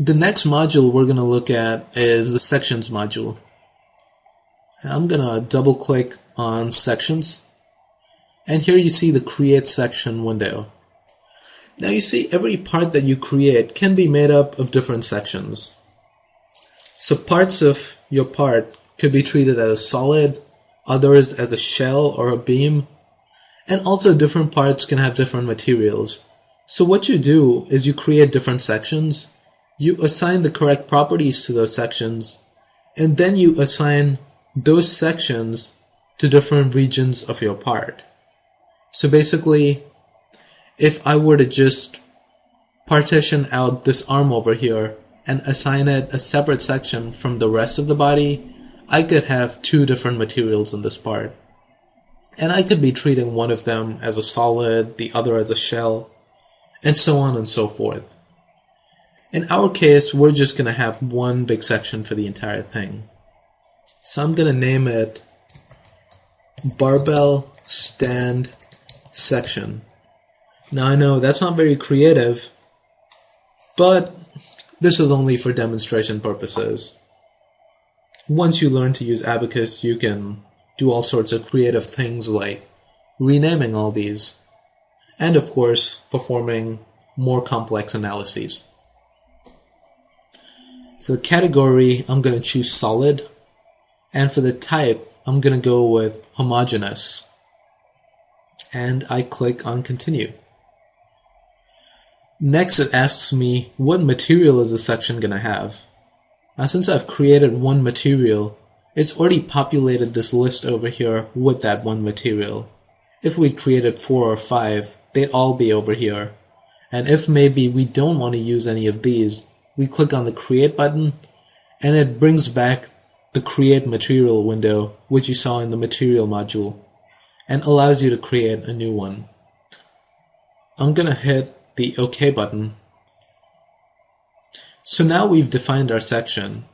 The next module we're going to look at is the sections module. I'm going to double click on sections, and here you see the create section window. Now you see every part that you create can be made up of different sections. So parts of your part could be treated as a solid, others as a shell or a beam, and also different parts can have different materials. So what you do is you create different sections, you assign the correct properties to those sections, and then you assign those sections to different regions of your part. So basically, if I were to just partition out this arm over here and assign it a separate section from the rest of the body, I could have two different materials in this part. And I could be treating one of them as a solid, the other as a shell, and so on and so forth. In our case, we're just going to have one big section for the entire thing. So I'm going to name it Barbell Stand Section. Now I know that's not very creative, but this is only for demonstration purposes. Once you learn to use Abaqus, you can do all sorts of creative things like renaming all these, and of course, performing more complex analyses. So the category, I'm going to choose solid, and for the type, I'm going to go with homogeneous. And I click on continue. Next it asks me what material is the section going to have. Now since I've created one material, it's already populated this list over here with that one material. If we created 4 or 5, they'd all be over here. And if maybe we don't want to use any of these, we click on the create button and it brings back the create material window which you saw in the material module and allows you to create a new one. I'm going to hit the OK button. So now we've defined our section.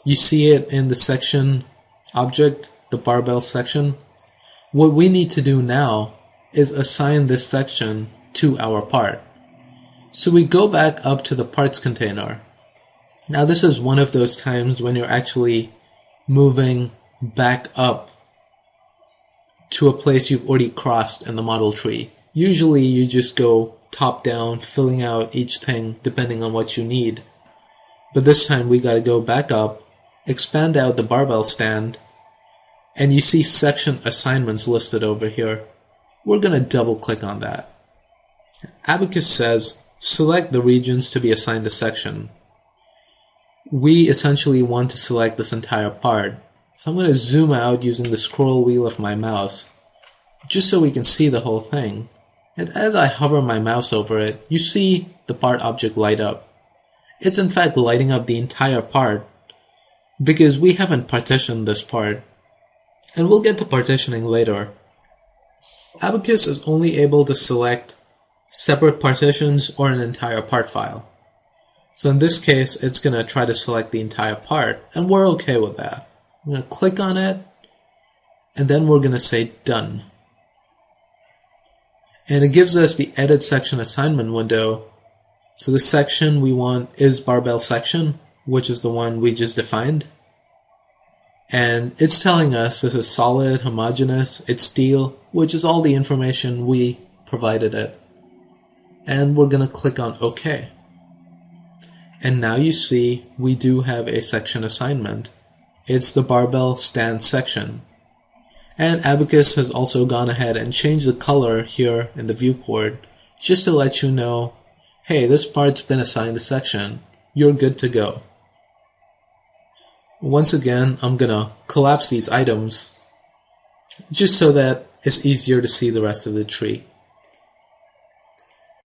You see it in the section object, the barbell section. What we need to do now is assign this section to our part. So we go back up to the parts container. Now this is one of those times when you're actually moving back up to a place you've already crossed in the model tree. Usually you just go top down, filling out each thing depending on what you need. But this time we gotta go back up, expand out the barbell stand, and you see section assignments listed over here. We're gonna double click on that. Abaqus says select the regions to be assigned a section. We essentially want to select this entire part. So I'm going to zoom out using the scroll wheel of my mouse, just so we can see the whole thing. And as I hover my mouse over it, you see the part object light up. It's in fact lighting up the entire part, because we haven't partitioned this part. And we'll get to partitioning later. Abaqus is only able to select separate partitions or an entire part file. So in this case, it's going to try to select the entire part, and we're okay with that. I'm going to click on it, and then we're going to say Done. And it gives us the Edit Section Assignment window. So the section we want is Barbell Section, which is the one we just defined. And it's telling us this is solid, homogeneous, it's steel, which is all the information we provided it. And we're going to click on OK. And now you see we do have a section assignment. It's the barbell stand section. And Abaqus has also gone ahead and changed the color here in the viewport just to let you know, hey, this part's been assigned a section. You're good to go. Once again, I'm gonna collapse these items just so that it's easier to see the rest of the tree.